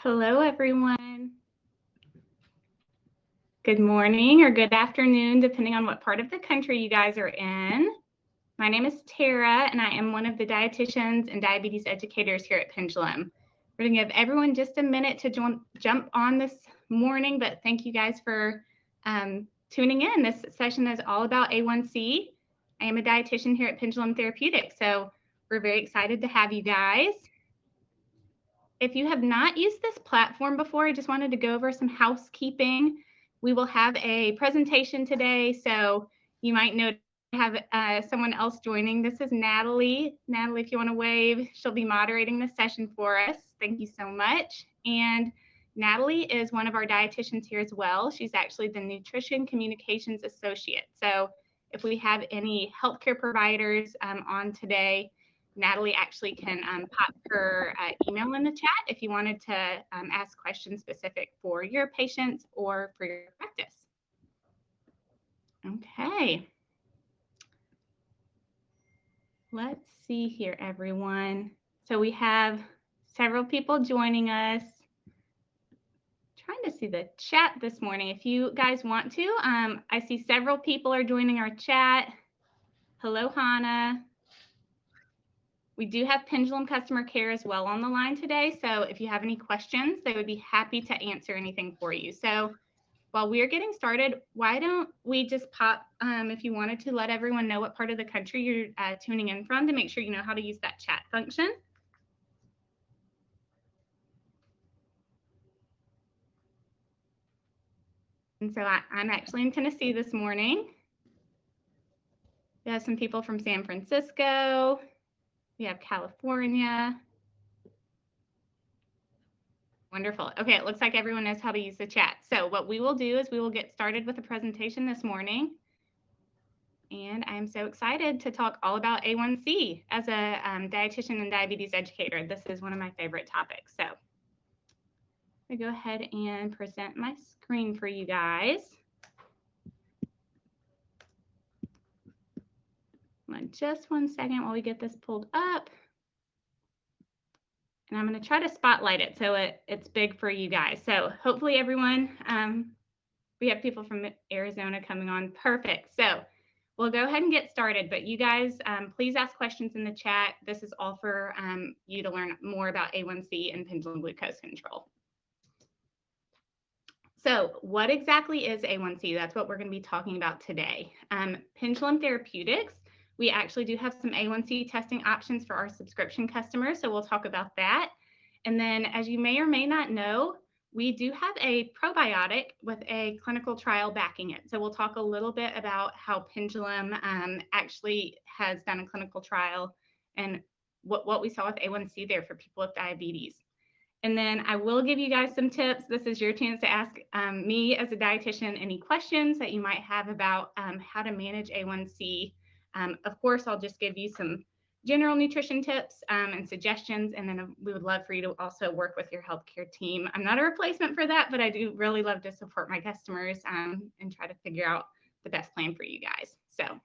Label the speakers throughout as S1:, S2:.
S1: Hello, everyone. Good morning or good afternoon, depending on what part of the country you guys are in. My name is Tara, and I am one of the dietitians and diabetes educators here at Pendulum. We're going to give everyone just a minute to jump on this morning, but thank you guys for tuning in. This session is all about A1C. I am a dietitian here at Pendulum Therapeutics, so we're very excited to have you guys. If you have not used this platform before, I just wanted to go over some housekeeping. We will have a presentation today, so you might know have someone else joining. This is Natalie. Natalie, if you want to wave, she'll be moderating the session for us. Thank you so much. And Natalie is one of our dietitians here as well. She's actually the Nutrition Communications Associate. So if we have any healthcare providers on today, Natalie actually can pop her email in the chat if you wanted to ask questions specific for your patients or for your practice. Okay. Let's see here, everyone. So we have several people joining us. Trying to see the chat this morning. If you guys want to, I see several people are joining our chat. Hello, Hannah. We do have Pendulum Customer Care as well on the line today. So if you have any questions, they would be happy to answer anything for you. So while we're getting started, why don't we just pop, if you wanted to let everyone know what part of the country you're tuning in from to make sure you know how to use that chat function. And so I'm actually in Tennessee this morning. We have some people from San Francisco. We have California. Wonderful. Okay, it looks like everyone knows how to use the chat. So what we will do is we will get started with the presentation this morning. And I'm so excited to talk all about A1C as a dietitian and diabetes educator. This is one of my favorite topics. So I go ahead and present my screen for you guys. Just 1 second while we get this pulled up. And I'm going to try to spotlight it so it's big for you guys. So hopefully everyone, we have people from Arizona coming on. Perfect. So we'll go ahead and get started. But you guys, please ask questions in the chat. This is all for you to learn more about A1C and pendulum glucose control. So what exactly is A1C? That's what we're going to be talking about today. Pendulum Therapeutics, we actually do have some A1C testing options for our subscription customers, so we'll talk about that. And then, as you may or may not know, we do have a probiotic with a clinical trial backing it. So we'll talk a little bit about how Pendulum actually has done a clinical trial and what we saw with A1C there for people with diabetes. And then I will give you guys some tips. This is your chance to ask me as a dietitian any questions that you might have about how to manage A1C. Of course, I'll just give you some general nutrition tips and suggestions, and then we would love for you to also work with your healthcare team. I'm not a replacement for that, but I do really love to support my customers and try to figure out the best plan for you guys. So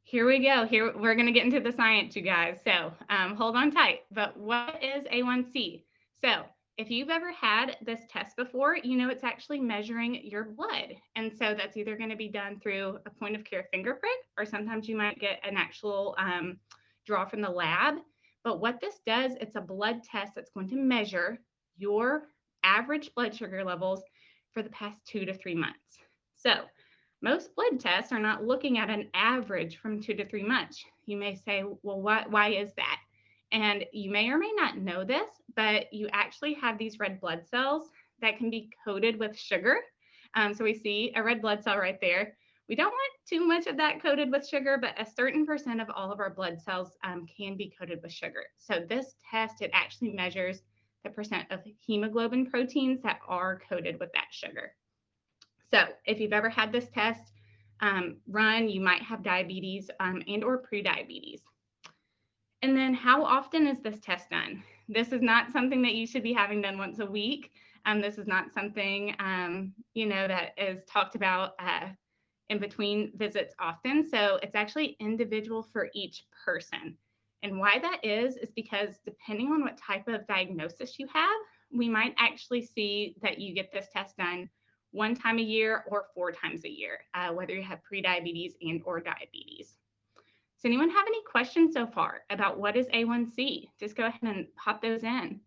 S1: here we go. Here we're going to get into the science, you guys. So hold on tight. But what is A1C? So if you've ever had this test before, you know it's actually measuring your blood. And so that's either going to be done through a point of care finger prick, or sometimes you might get an actual draw from the lab. But what this does, it's a blood test that's going to measure your average blood sugar levels for the past 2 to 3 months. So most blood tests are not looking at an average from 2 to 3 months. You may say, well, why is that? And you may or may not know this, but you actually have these red blood cells that can be coated with sugar. So we see a red blood cell right there. We don't want too much of that coated with sugar, but a certain percent of all of our blood cells can be coated with sugar. So this test, it actually measures the percent of hemoglobin proteins that are coated with that sugar. So if you've ever had this test run, you might have diabetes and or pre-diabetes. And then how often is this test done? This is not something that you should be having done once a week. This is not something, that is talked about in between visits often. So it's actually individual for each person. And why that is because depending on what type of diagnosis you have, we might actually see that you get this test done 1 time a year or 4 times a year, whether you have prediabetes and or diabetes. Does anyone have any questions so far about what is A1C? Just go ahead and pop those in.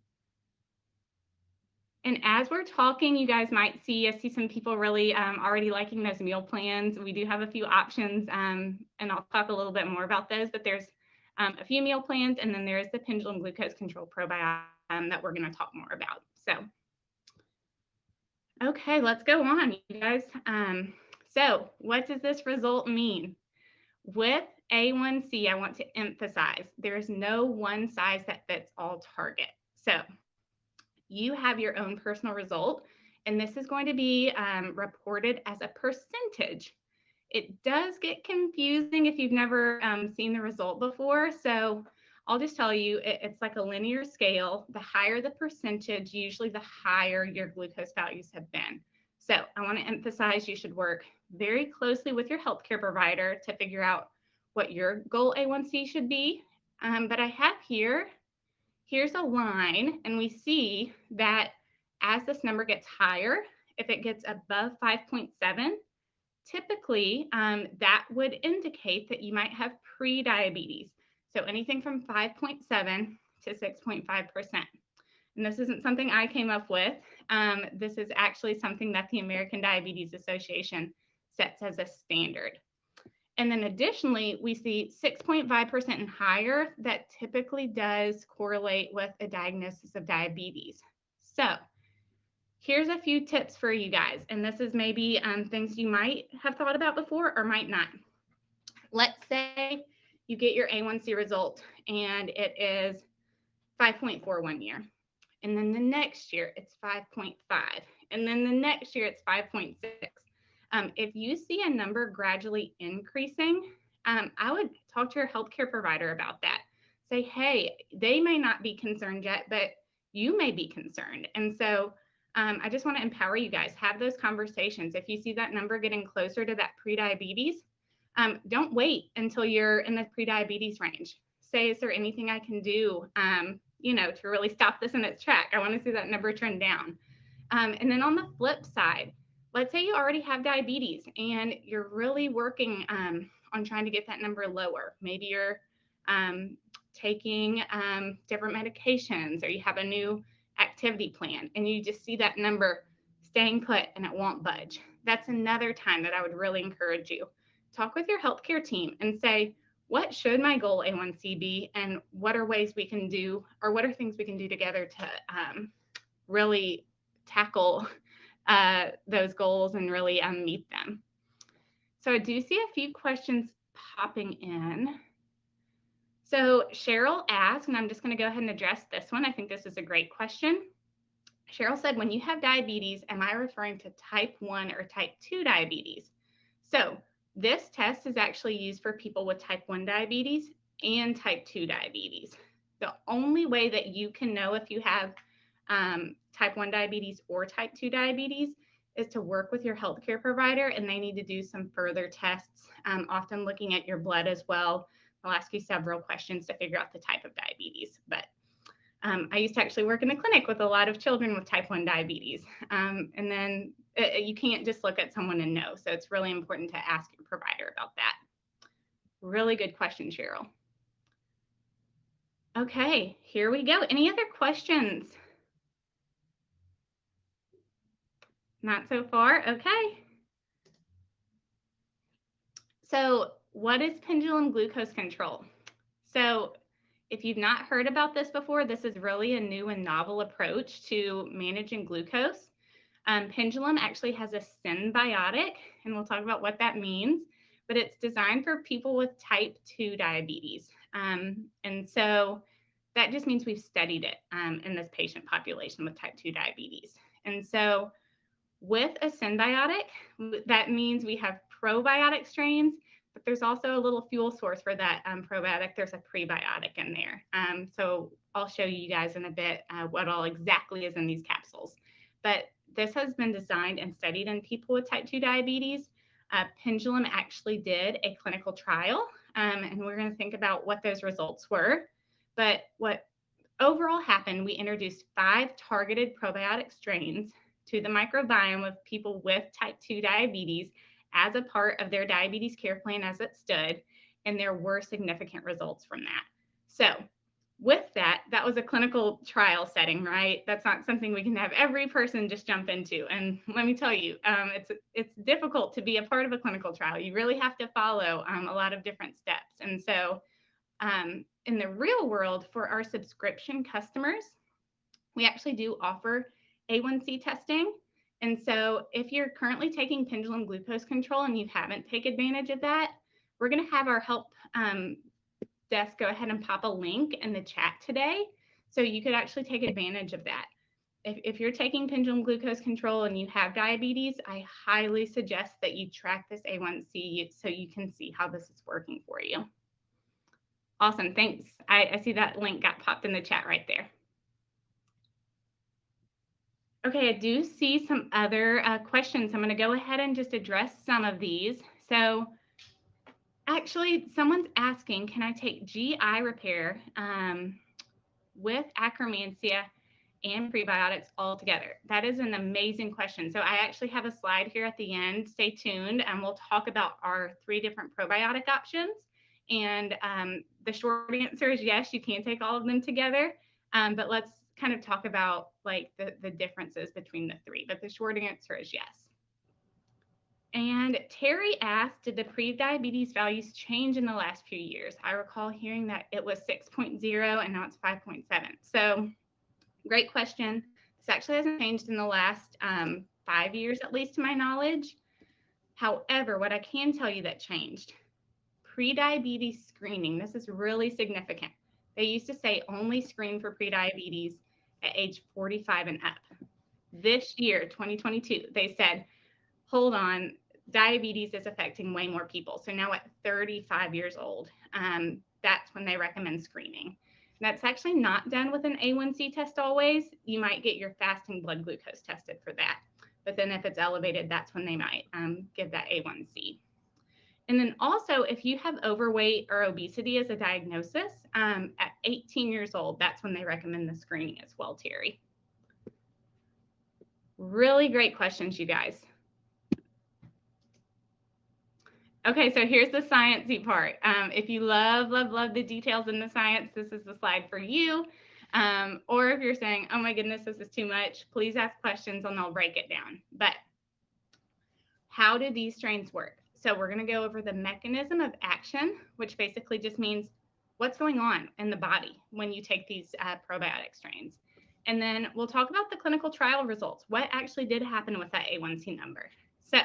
S1: And as we're talking, you guys might see, I see some people really already liking those meal plans. We do have a few options, and I'll talk a little bit more about those, but there's a few meal plans, and then there is the pendulum glucose control probiotic that we're going to talk more about. So, okay, let's go on, you guys. So what does this result mean? With A1C, I want to emphasize there is no one size that fits all target. So you have your own personal result, and this is going to be reported as a percentage. It does get confusing if you've never seen the result before. So I'll just tell you, it's like a linear scale. The higher the percentage, usually the higher your glucose values have been. So I want to emphasize you should work very closely with your healthcare provider to figure out what your goal A1C should be. But I have here's a line, and we see that as this number gets higher, if it gets above 5.7, typically that would indicate that you might have pre-diabetes. So anything from 5.7 to 6.5%. And this isn't something I came up with. This is actually something that the American Diabetes Association sets as a standard. And then additionally, we see 6.5% and higher. That typically does correlate with a diagnosis of diabetes. So here's a few tips for you guys. And this is maybe things you might have thought about before or might not. Let's say you get your A1C result and it is 5.4 one year. And then the next year it's 5.5. And then the next year it's 5.6. If you see a number gradually increasing, I would talk to your healthcare provider about that. Say, hey, they may not be concerned yet, but you may be concerned. And so I just want to empower you guys, have those conversations. If you see that number getting closer to that prediabetes, don't wait until you're in the prediabetes range. Say, is there anything I can do, to really stop this in its track? I want to see that number trend down. And then on the flip side, let's say you already have diabetes and you're really working on trying to get that number lower. Maybe you're taking different medications, or you have a new activity plan and you just see that number staying put and it won't budge. That's another time that I would really encourage you. Talk with your healthcare team and say, what should my goal A1C be, and what are ways we can do, or what are things we can do together to really tackle those goals and really meet them. So I do see a few questions popping in. So Cheryl asked, and I'm just going to go ahead and address this one. I think this is a great question. Cheryl said, when you have diabetes, am I referring to type 1 or type 2 diabetes? So this test is actually used for people with type 1 diabetes and type 2 diabetes. The only way that you can know if you have type 1 diabetes or type 2 diabetes is to work with your healthcare provider, and they need to do some further tests, often looking at your blood as well. I'll ask you several questions to figure out the type of diabetes. But I used to actually work in a clinic with a lot of children with type 1 diabetes. And then you can't just look at someone and know. So it's really important to ask your provider about that. Really good question, Cheryl. Okay, here we go. Any other questions? Not so far? Okay. So what is pendulum glucose control? So if you've not heard about this before, this is really a new and novel approach to managing glucose. Pendulum actually has a symbiotic, and we'll talk about what that means, but it's designed for people with type 2 diabetes. And so that just means we've studied it in this patient population with type 2 diabetes. And so with a symbiotic, that means we have probiotic strains, but there's also a little fuel source for that probiotic. There's a prebiotic in there. So I'll show you guys in a bit what all exactly is in these capsules. But this has been designed and studied in people with type 2 diabetes. Pendulum actually did a clinical trial and we're going to think about what those results were. But what overall happened, we introduced 5 targeted probiotic strains to the microbiome of people with type 2 diabetes as a part of their diabetes care plan as it stood, and there were significant results from that. So with that, that was a clinical trial setting, right? That's not something we can have every person just jump into. And let me tell you, it's difficult to be a part of a clinical trial. You really have to follow a lot of different steps. And so in the real world, for our subscription customers, we actually do offer A1C testing. And so if you're currently taking pendulum glucose control and you haven't taken advantage of that, we're going to have our help desk go ahead and pop a link in the chat today. So you could actually take advantage of that. If you're taking pendulum glucose control and you have diabetes, I highly suggest that you track this A1C so you can see how this is working for you. Awesome, thanks. I see that link got popped in the chat right there. Okay, I do see some other questions. I'm going to go ahead and just address some of these. So actually, someone's asking, can I take GI repair with Akkermansia and prebiotics all together? That is an amazing question. So I actually have a slide here at the end. Stay tuned, and we'll talk about our 3 different probiotic options. And the short answer is yes, you can take all of them together. But let's kind of talk about like the differences between the 3. But the short answer is yes. And Terry asked, did the pre-diabetes values change in the last few years? I recall hearing that it was 6.0 and now it's 5.7. So great question. This actually hasn't changed in the last 5 years, at least to my knowledge. However, what I can tell you that changed, pre-diabetes screening, this is really significant. They used to say only screen for pre-diabetes at age 45 and up. This year, 2022, they said, hold on, diabetes is affecting way more people. So now at 35 years old, that's when they recommend screening. That's actually not done with an A1C test always. You might get your fasting blood glucose tested for that. But then if it's elevated, that's when they might give that A1C. And then also, if you have overweight or obesity as a diagnosis, at 18 years old, that's when they recommend the screening as well, Terry. Really great questions, you guys. Okay, so here's the sciencey part. If you love the details in the science, this is the slide for you. Or if you're saying, oh my goodness, this is too much, please ask questions and I'll break it down. But how do these strains work? So we're going to go over the mechanism of action, which basically just means what's going on in the body when you take these probiotic strains. And then we'll talk about the clinical trial results. What actually did happen with that A1C number? So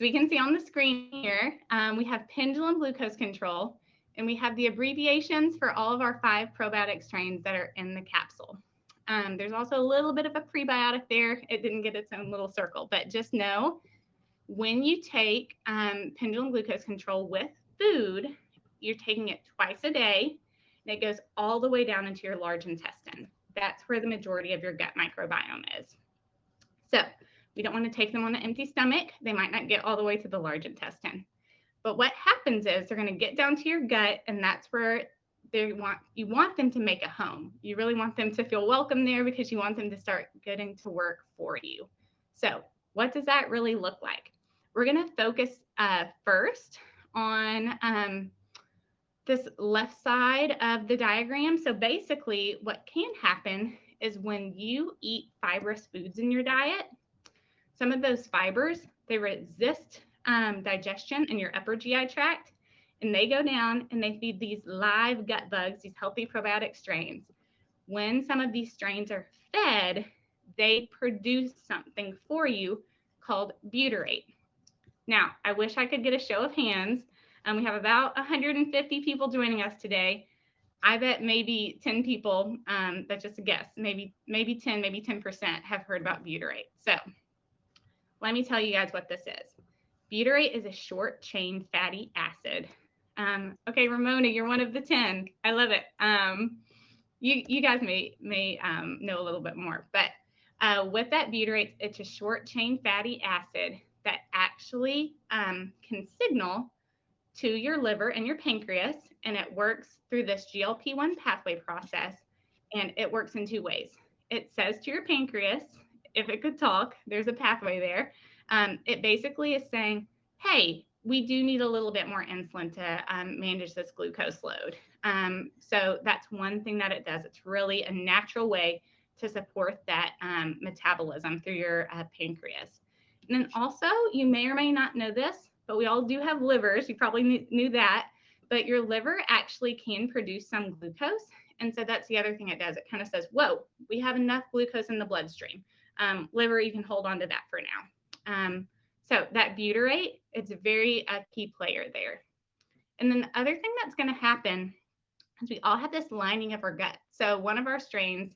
S1: we can see on the screen here, we have pendulum glucose control, and we have the abbreviations for all of our 5 probiotic strains that are in the capsule. There's also a little bit of a prebiotic there. It didn't get its own little circle, but just know when you take pendulum glucose control with food, you're taking it twice a day, and it goes all the way down into your large intestine. That's where the majority of your gut microbiome is. So we don't want to take them on an empty stomach. They might not get all the way to the large intestine. But what happens is they're going to get down to your gut, and that's where you want them to make a home. You really want them to feel welcome there because you want them to start getting to work for you. So what does that really look like? We're going to focus first on this left side of the diagram. So basically what can happen is when you eat fibrous foods in your diet, some of those fibers, they resist digestion in your upper GI tract, and they go down and they feed these live gut bugs, these healthy probiotic strains. When some of these strains are fed, they produce something for you called butyrate. Now, I wish I could get a show of hands. We have about 150 people joining us today. I bet maybe 10 people, that's just a guess, maybe 10% have heard about butyrate. So let me tell you guys what this is. Butyrate is a short chain fatty acid. Okay, Ramona, you're one of the 10. I love it. You guys may know a little bit more, but with that butyrate, it's a short chain fatty acid that actually can signal to your liver and your pancreas, and it works through this GLP-1 pathway process, and it works in two ways. It says to your pancreas, if it could talk, there's a pathway there. It basically is saying, hey, we do need a little bit more insulin to manage this glucose load. So that's one thing that it does. It's really a natural way to support that metabolism through your pancreas. And then also, you may or may not know this, but we all do have livers. You probably knew that. But your liver actually can produce some glucose. And so that's the other thing it does. It kind of says, whoa, we have enough glucose in the bloodstream. Liver, you can hold on to that for now. So that butyrate, it's a very key player there. And then the other thing that's going to happen is we all have this lining of our gut. So one of our strains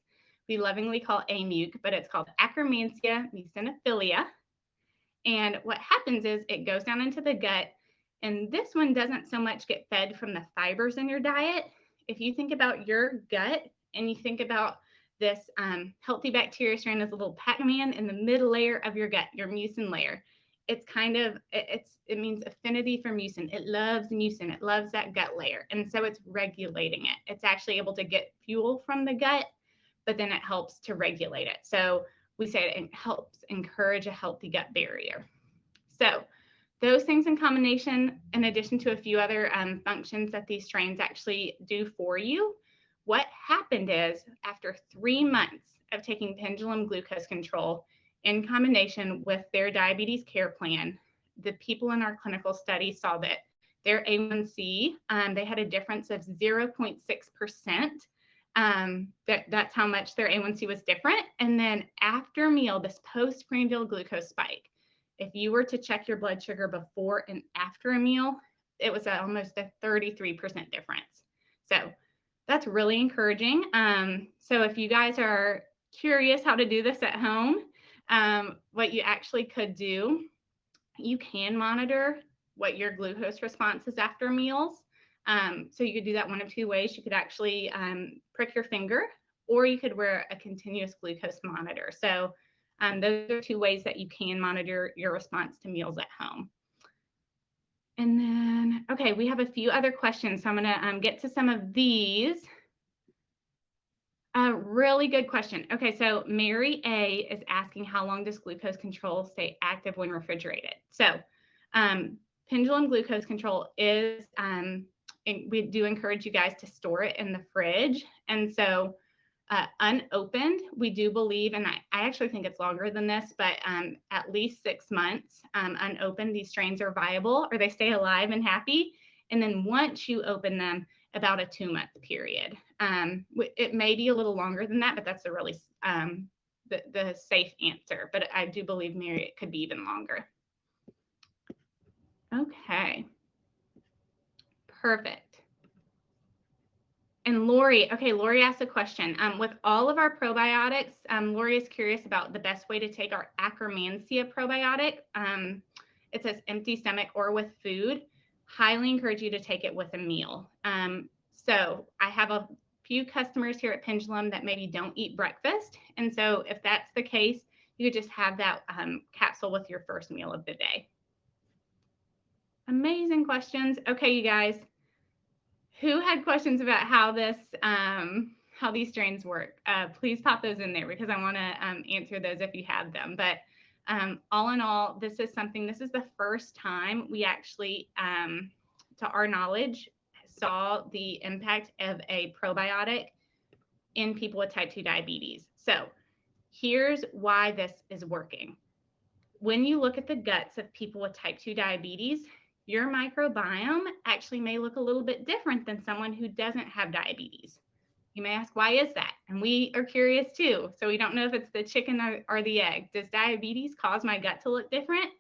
S1: we lovingly call AMUC, but it's called Akkermansia muciniphila. And what happens is it goes down into the gut, and this one doesn't so much get fed from the fibers in your diet. If you think about your gut and you think about this healthy bacteria strain as a little Pac-Man in the middle layer of your gut, your mucin layer, it's kind of, it means affinity for mucin. It loves mucin. It loves that gut layer. And so it's regulating it. It's actually able to get fuel from the gut, but then it helps to regulate it. So we say it helps encourage a healthy gut barrier. So those things in combination, in addition to a few other functions that these strains actually do for you, what happened is after 3 months of taking pendulum glucose control in combination with their diabetes care plan, the people in our clinical study saw that their A1C, they had a difference of 0.6%. That's how much their A1C was different. And then after meal, this postprandial glucose spike, if you were to check your blood sugar before and after a meal, it was almost a 33% difference. So that's really encouraging. So if you guys are curious how to do this at home, what you actually could do, you can monitor what your glucose response is after meals. So you could do that one of two ways. You could actually prick your finger, or you could wear a continuous glucose monitor. So those are two ways that you can monitor your response to meals at home. And then, okay, we have a few other questions. So I'm gonna get to some of these. A really good question. Okay, so Mary A is asking, how long does glucose control stay active when refrigerated? So pendulum glucose control is, we do encourage you guys to store it in the fridge. And so unopened, we do believe, and I actually think it's longer than this, but at least 6 months unopened, these strains are viable, or they stay alive and happy. And then once you open them, about a 2-month period. It may be a little longer than that, but that's a really the safe answer. But I do believe, Mary, it could be even longer. Okay. Perfect. And Lori, okay, Lori asked a question. With all of our probiotics, Lori is curious about the best way to take our Akkermansia probiotic. It says empty stomach or with food. Highly encourage you to take it with a meal. So I have a few customers here at Pendulum that maybe don't eat breakfast. And so if that's the case, you could just have that capsule with your first meal of the day. Amazing questions. Okay, you guys, who had questions about how these strains work? Please pop those in there because I want to answer those if you have them. But all in all, this is the first time we actually, to our knowledge, saw the impact of a probiotic in people with type 2 diabetes. So here's why this is working. When you look at the guts of people with type 2 diabetes, your microbiome actually may look a little bit different than someone who doesn't have diabetes. You may ask, why is that? And we are curious too. So we don't know if it's the chicken or the egg. Does diabetes cause my gut to look different?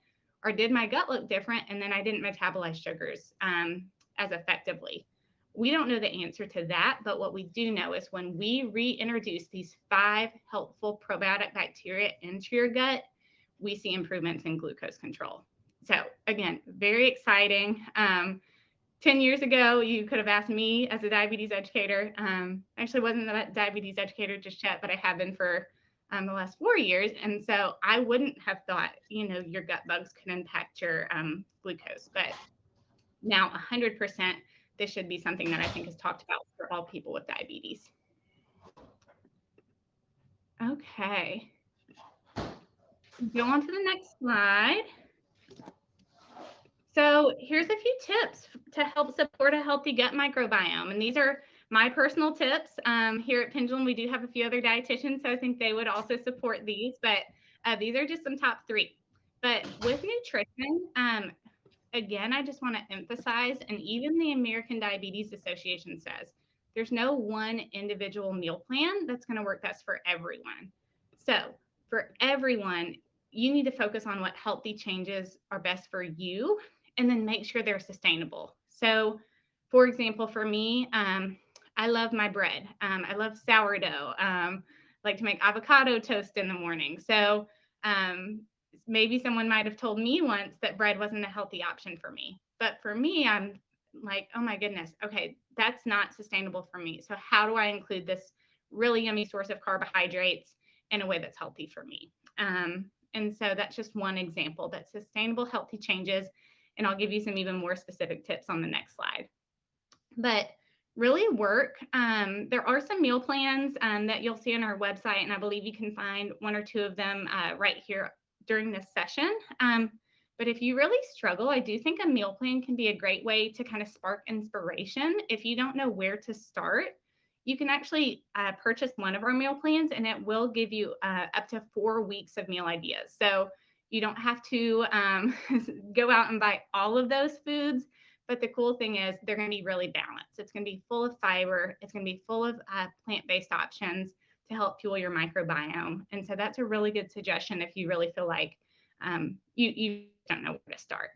S1: Or did my gut look different and then I didn't metabolize sugars as effectively? We don't know the answer to that, but what we do know is when we reintroduce these 5 helpful probiotic bacteria into your gut, we see improvements in glucose control. So again, very exciting. 10 years ago, you could have asked me as a diabetes educator. I actually wasn't a diabetes educator just yet, but I have been for the last 4 years. And so I wouldn't have thought, your gut bugs could impact your glucose. But Now, 100%, this should be something that I think is talked about for all people with diabetes. Okay. Go on to the next slide. So here's a few tips to help support a healthy gut microbiome. And these are my personal tips. Here at Pendulum, we do have a few other dietitians, so I think they would also support these, but these are just some top 3. But with nutrition, again, I just want to emphasize, and even the American Diabetes Association says, there's no one individual meal plan that's going to work best for everyone. So for everyone, you need to focus on what healthy changes are best for you, and then make sure they're sustainable. So for example, for me, I love my bread. I love sourdough. Like to make avocado toast in the morning. So maybe someone might have told me once that bread wasn't a healthy option for me. But for me, I'm like, oh my goodness, okay, that's not sustainable for me. So how do I include this really yummy source of carbohydrates in a way that's healthy for me? And so that's just one example. That's sustainable, healthy changes. And I'll give you some even more specific tips on the next slide. But really work. There are some meal plans that you'll see on our website, and I believe you can find 1 or 2 of them right here during this session. But if you really struggle, I do think a meal plan can be a great way to kind of spark inspiration. If you don't know where to start, you can actually purchase one of our meal plans, and it will give you up to 4 weeks of meal ideas. So you don't have to go out and buy all of those foods. But the cool thing is they're going to be really balanced. It's going to be full of fiber. It's going to be full of plant-based options to help fuel your microbiome. And so that's a really good suggestion if you really feel like you don't know where to start.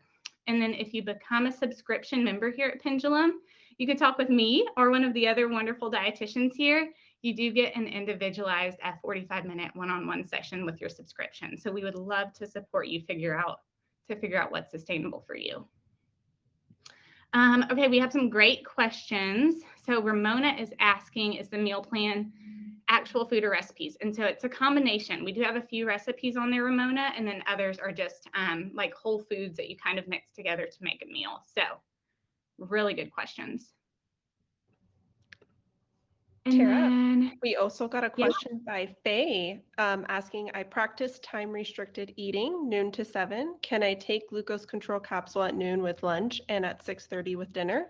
S1: And then if you become a subscription member here at Pendulum, you can talk with me or one of the other wonderful dietitians here. You do get an individualized 45-minute one-on-one session with your subscription. So we would love to support you figure out what's sustainable for you. Okay, we have some great questions. So Ramona is asking, is the meal plan actual food or recipes? And so it's a combination. We do have a few recipes on there, Ramona, and then others are just like whole foods that you kind of mix together to make a meal. So really good questions.
S2: And Tara, then, we also got a question by Faye asking, I practice time-restricted eating, noon to 7. Can I take glucose control capsule at noon with lunch and at 6:30 with dinner?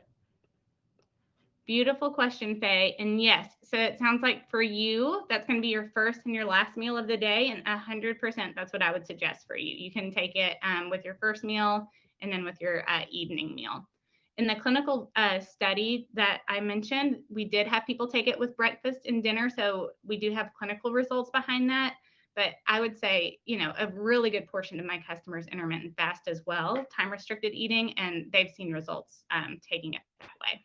S1: Beautiful question, Faye. And yes, so it sounds like for you, that's going to be your first and your last meal of the day. And 100%, that's what I would suggest for you. You can take it with your first meal and then with your evening meal. In the clinical study that I mentioned, we did have people take it with breakfast and dinner. So we do have clinical results behind that. But I would say, you know, a really good portion of my customers intermittent fast as well, time restricted eating, and they've seen results taking it that way.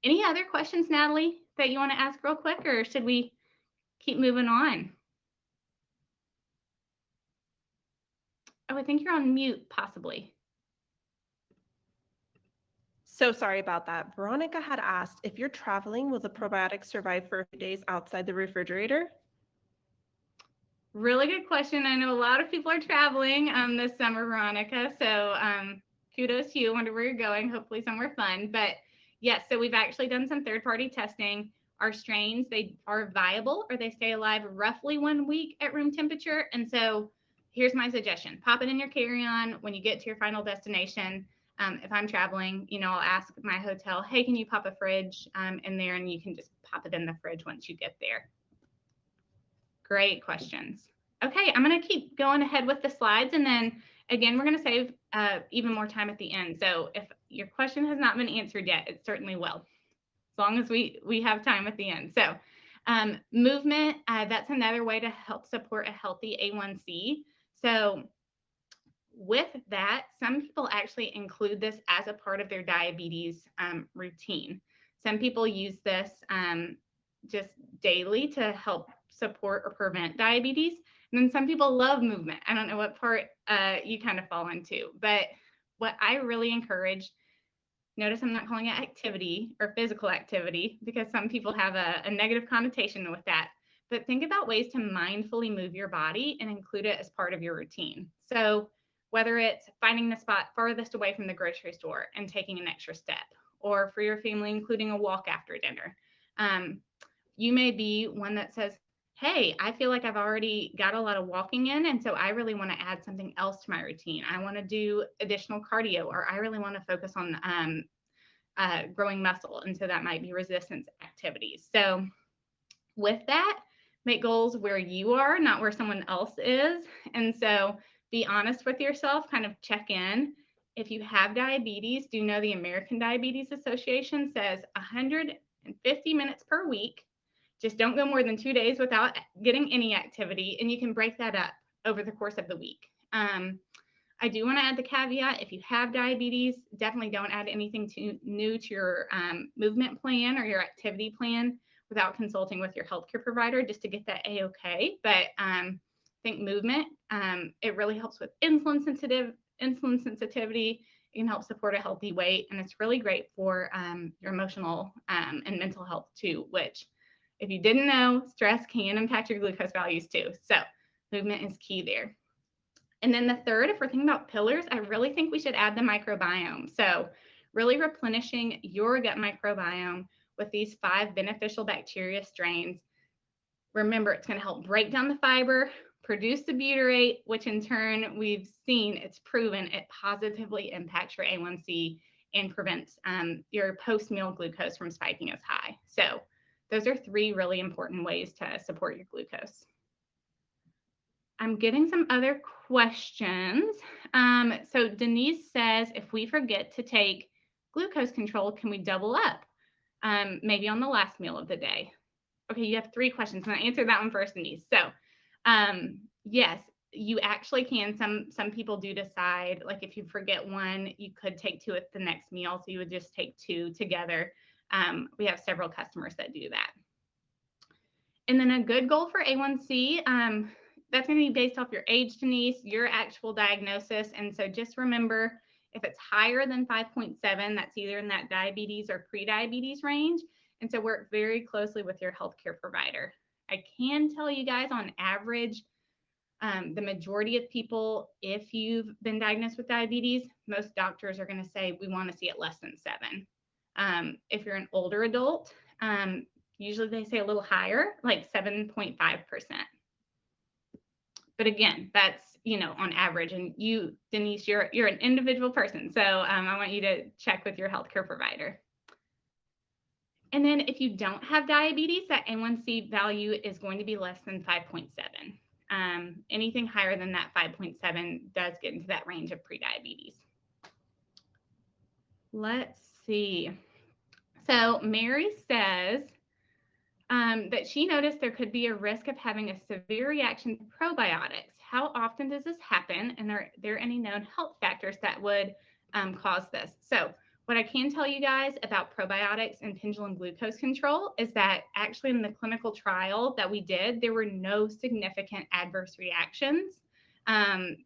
S1: Any other questions, Natalie, that you want to ask real quick, or should we keep moving on? Oh, I think you're on mute, possibly.
S2: So sorry about that. Veronica had asked, if you're traveling, will the probiotics survive for a few days outside the refrigerator?
S1: Really good question. I know a lot of people are traveling this summer, Veronica. So kudos to you. I wonder where you're going. Hopefully somewhere fun. But yes, so we've actually done some third-party testing. Our strains, they are viable or they stay alive roughly 1 week at room temperature. And so here's my suggestion. Pop it in your carry-on when you get to your final destination. If I'm traveling, you know, I'll ask my hotel, hey, can you pop a fridge in there? And you can just pop it in the fridge once you get there. Great questions. Okay, I'm going to keep going ahead with the slides. And then again, we're going to save even more time at the end. So if your question has not been answered yet, it certainly will, as long as we have time at the end. So movement, that's another way to help support a healthy A1C. So with that, some people actually include this as a part of their diabetes routine. Some people use this just daily to help support or prevent diabetes. And then some people love movement. I don't know what part you kind of fall into, but what I really encourage, notice I'm not calling it activity or physical activity because some people have a negative connotation with that, but think about ways to mindfully move your body and include it as part of your routine. So whether it's finding the spot farthest away from the grocery store and taking an extra step, or for your family, including a walk after dinner. You may be one that says, hey, I feel like I've already got a lot of walking in, and so I really want to add something else to my routine. I want to do additional cardio, or I really want to focus on growing muscle, and so that might be resistance activities. So with that, make goals where you are, not where someone else is. And so be honest with yourself, kind of check in. If you have diabetes, do know the American Diabetes Association says 150 minutes per week. Just don't go more than 2 days without getting any activity, and you can break that up over the course of the week. I do want to add the caveat, if you have diabetes, definitely don't add anything new to your movement plan or your activity plan without consulting with your healthcare provider, just to get that A-okay. But I think movement, it really helps with insulin sensitivity. It can help support a healthy weight, and it's really great for your emotional and mental health too, which, if you didn't know, stress can impact your glucose values too. So movement is key there. And then the third, if we're thinking about pillars, I really think we should add the microbiome. So really replenishing your gut microbiome with these 5 beneficial bacteria strains. Remember, it's going to help break down the fiber, produce the butyrate, which in turn we've seen, it's proven it positively impacts your A1C and prevents your post-meal glucose from spiking as high. So those are 3 really important ways to support your glucose. I'm getting some other questions. So Denise says, if we forget to take glucose control, can we double up? Maybe on the last meal of the day. Okay, you have 3 questions. I'm going to answer that one first, Denise. So yes, you actually can. Some people do decide, like if you forget one, you could take 2 at the next meal. So you would just take 2 together. We have several customers that do that. And then a good goal for A1C, that's going to be based off your age, Denise, your actual diagnosis. And so just remember, if it's higher than 5.7, that's either in that diabetes or pre-diabetes range. And so work very closely with your healthcare provider. I can tell you guys, on average, the majority of people, if you've been diagnosed with diabetes, most doctors are going to say, we want to see it less than 7. If you're an older adult, usually they say a little higher, like 7.5%. But again, that's, on average. And you, Denise, you're an individual person. So I want you to check with your healthcare provider. And then if you don't have diabetes, that A1C value is going to be less than 5.7. Anything higher than that 5.7 does get into that range of prediabetes. Let's see. So Mary says that she noticed there could be a risk of having a severe reaction to probiotics. How often does this happen? And are there any known health factors that would cause this? So what I can tell you guys about probiotics and pendulum glucose control is that actually in the clinical trial that we did, there were no significant adverse reactions.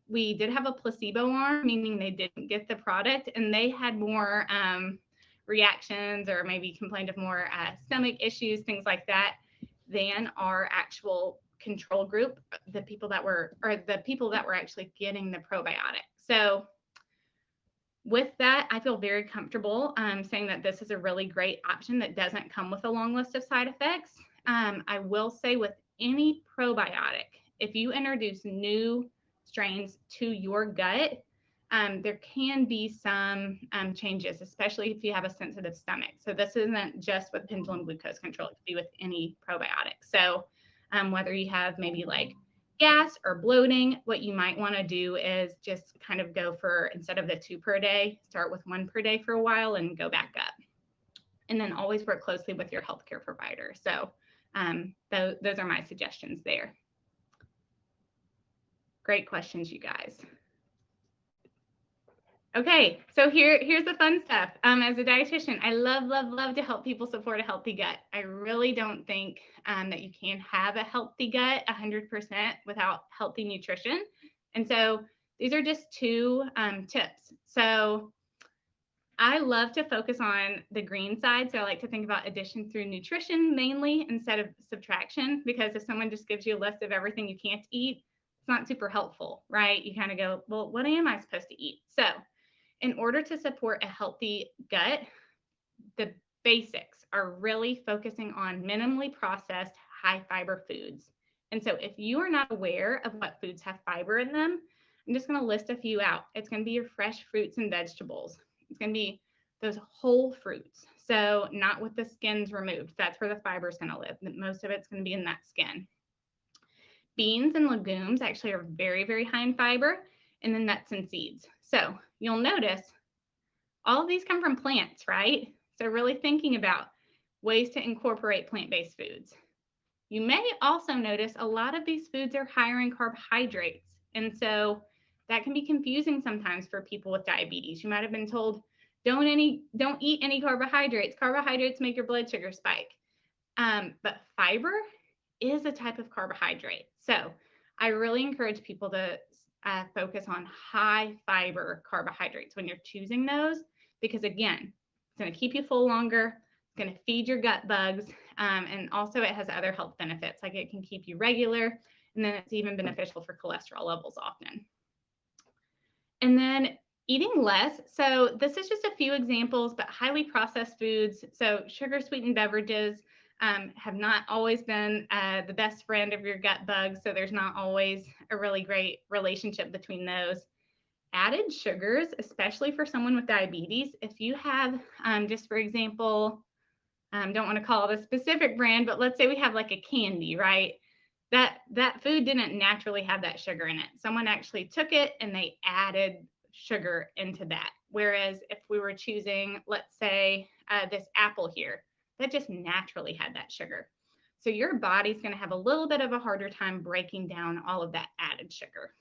S1: We did have a placebo arm, meaning they didn't get the product, and they had more reactions, or maybe complained of more stomach issues, things like that, than our actual control group, the people that were actually getting the probiotic. So with that, I feel very comfortable saying that this is a really great option that doesn't come with a long list of side effects. I will say, with any probiotic, if you introduce new strains to your gut, there can be some changes, especially if you have a sensitive stomach. So this isn't just with pendulum glucose control, it could be with any probiotic. So whether you have maybe like gas or bloating, what you might want to do is just kind of go for, instead of the 2 per day, start with 1 per day for a while and go back up. And then always work closely with your healthcare provider. So those are my suggestions there. Great questions, you guys. Okay, so here's the fun stuff. As a dietitian, I love to help people support a healthy gut. I really don't think that you can have a healthy gut 100% without healthy nutrition. And so these are just 2 tips. So I love to focus on the green side. So I like to think about addition through nutrition mainly instead of subtraction, because if someone just gives you a list of everything you can't eat, it's not super helpful, right? You kind of go, well, what am I supposed to eat? So in order to support a healthy gut, the basics are really focusing on minimally processed, high fiber foods. And so if you are not aware of what foods have fiber in them, I'm just going to list a few out. It's going to be your fresh fruits and vegetables. It's going to be those whole fruits. So not with the skins removed. That's where the fiber is going to live. Most of it's going to be in that skin. Beans and legumes actually are very, very high in fiber, and then nuts and seeds. So you'll notice all of these come from plants, right? So really thinking about ways to incorporate plant-based foods. You may also notice a lot of these foods are higher in carbohydrates. And so that can be confusing sometimes for people with diabetes. You might have been told, don't eat any carbohydrates. Carbohydrates make your blood sugar spike. But fiber is a type of carbohydrate. So I really encourage people to focus on high fiber carbohydrates when you're choosing those, because again, it's going to keep you full longer. It's going to feed your gut bugs. And also it has other health benefits, like it can keep you regular. And then it's even beneficial for cholesterol levels often. And then eating less. So this is just a few examples, but highly processed foods. So sugar sweetened beverages have not always been the best friend of your gut bugs. So there's not always a really great relationship between those. Added sugars, especially for someone with diabetes, if you have, just for example, don't want to call it a specific brand, but let's say we have like a candy, right? That food didn't naturally have that sugar in it. Someone actually took it and they added sugar into that. Whereas if we were choosing, let's say, this apple here, that just naturally had that sugar. So your body's going to have a little bit of a harder time breaking down all of that added sugar.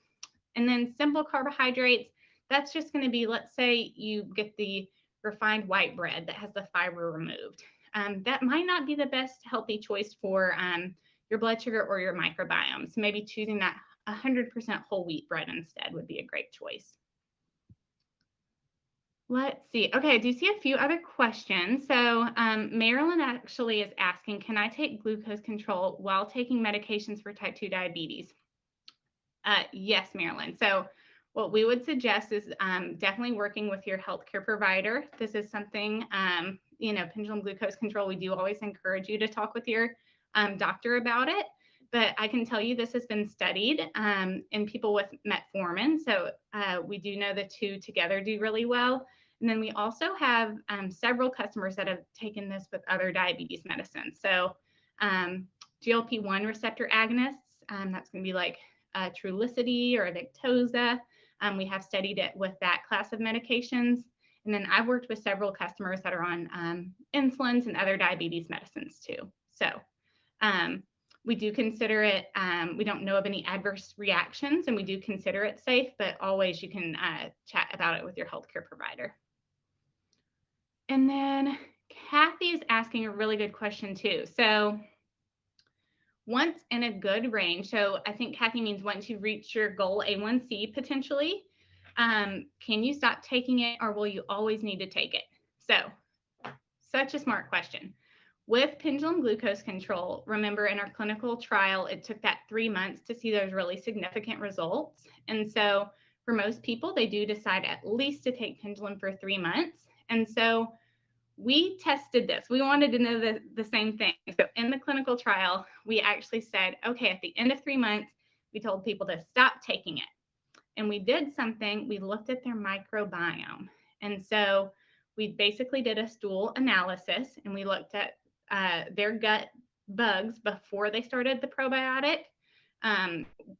S1: And then simple carbohydrates, that's just going to be, let's say you get the refined white bread that has the fiber removed. That might not be the best healthy choice for your blood sugar or your microbiome. So maybe choosing that 100% whole wheat bread instead would be a great choice. Let's see. Okay, I do see a few other questions. So Marilyn actually is asking, can I take glucose control while taking medications for type 2 diabetes? Yes, Marilyn. So what we would suggest is definitely working with your healthcare provider. This is something, pendulum glucose control, we do always encourage you to talk with your doctor about it. But I can tell you this has been studied in people with metformin. So we do know the two together do really well. And then we also have several customers that have taken this with other diabetes medicines. So GLP-1 receptor agonists, that's going to be like Trulicity or Victoza. We have studied it with that class of medications. And then I've worked with several customers that are on insulins and other diabetes medicines too. So we do consider it, we don't know of any adverse reactions, and we do consider it safe, but always you can chat about it with your healthcare provider. And then Kathy is asking a really good question too. So once in a good range, so I think Kathy means once you've reached your goal A1C potentially, can you stop taking it, or will you always need to take it? So such a smart question. With pendulum glucose control, remember in our clinical trial, it took that 3 months to see those really significant results. And so for most people, they do decide at least to take pendulum for 3 months. And so we tested this. We wanted to know the same thing. So in the clinical trial, we actually said, okay, at the end of 3 months, we told people to stop taking it. And we did something, we looked at their microbiome. And so we basically did a stool analysis, and we looked at their gut bugs before they started the probiotic,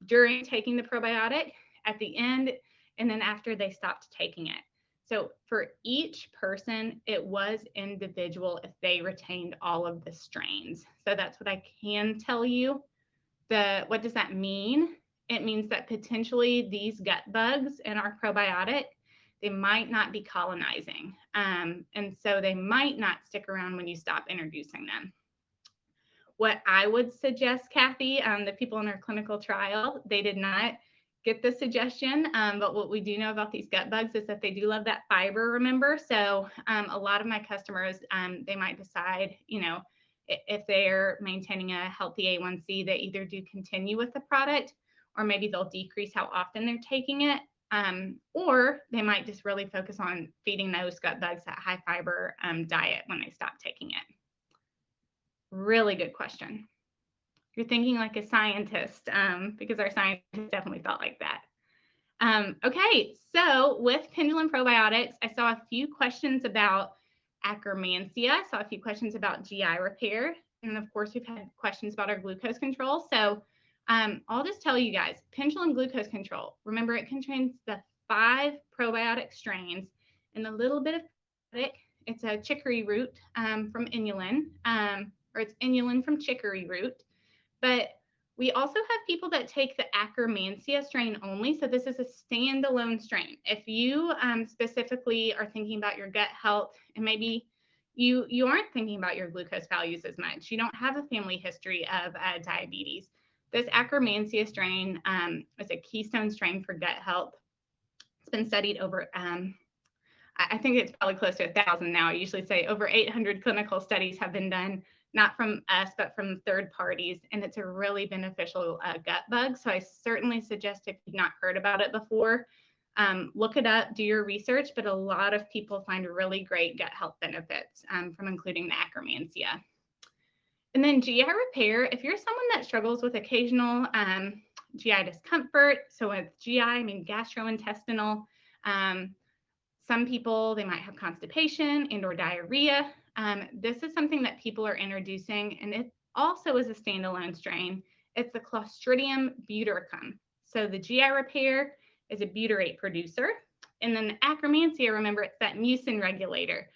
S1: during taking the probiotic, at the end, and then after they stopped taking it. So for each person, it was individual if they retained all of the strains. So that's what I can tell you. What does that mean? It means that potentially these gut bugs in our probiotic, they might not be colonizing. And so they might not stick around when you stop introducing them. What I would suggest, Kathy, the people in our clinical trial, they did not get the suggestion, but what we do know about these gut bugs is that they do love that fiber, remember? So a lot of my customers, they might decide, if they're maintaining a healthy A1C, they either do continue with the product or maybe they'll decrease how often they're taking it. Or they might just really focus on feeding those gut bugs that high fiber diet when they stop taking it. Really good question. You're thinking like a scientist, because our scientists definitely thought like that. Okay, so with Pendulum Probiotics, I saw a few questions about Akkermansia. I saw a few questions about GI repair. And of course, we've had questions about our glucose control. So I'll just tell you guys, Pendulum Glucose Control, remember it contains the 5 probiotic strains and a little bit of probiotic. It's a chicory root from inulin, or it's inulin from chicory root. But we also have people that take the Akkermansia strain only. So this is a standalone strain. If you specifically are thinking about your gut health and maybe you aren't thinking about your glucose values as much, you don't have a family history of diabetes, this Akkermansia strain is a keystone strain for gut health. It's been studied over, I think it's probably close to 1,000 now. I usually say over 800 clinical studies have been done, not from us, but from third parties. And it's a really beneficial gut bug. So I certainly suggest, if you've not heard about it before, look it up, do your research. But a lot of people find really great gut health benefits from including the Akkermansia. And then GI repair, if you're someone that struggles with occasional GI discomfort, so with GI, I mean gastrointestinal, some people, they might have constipation and or diarrhea. This is something that people are introducing, and it also is a standalone strain. It's the Clostridium butyricum. So the GI repair is a butyrate producer. And then the Akkermansia, remember, it's that mucin regulator.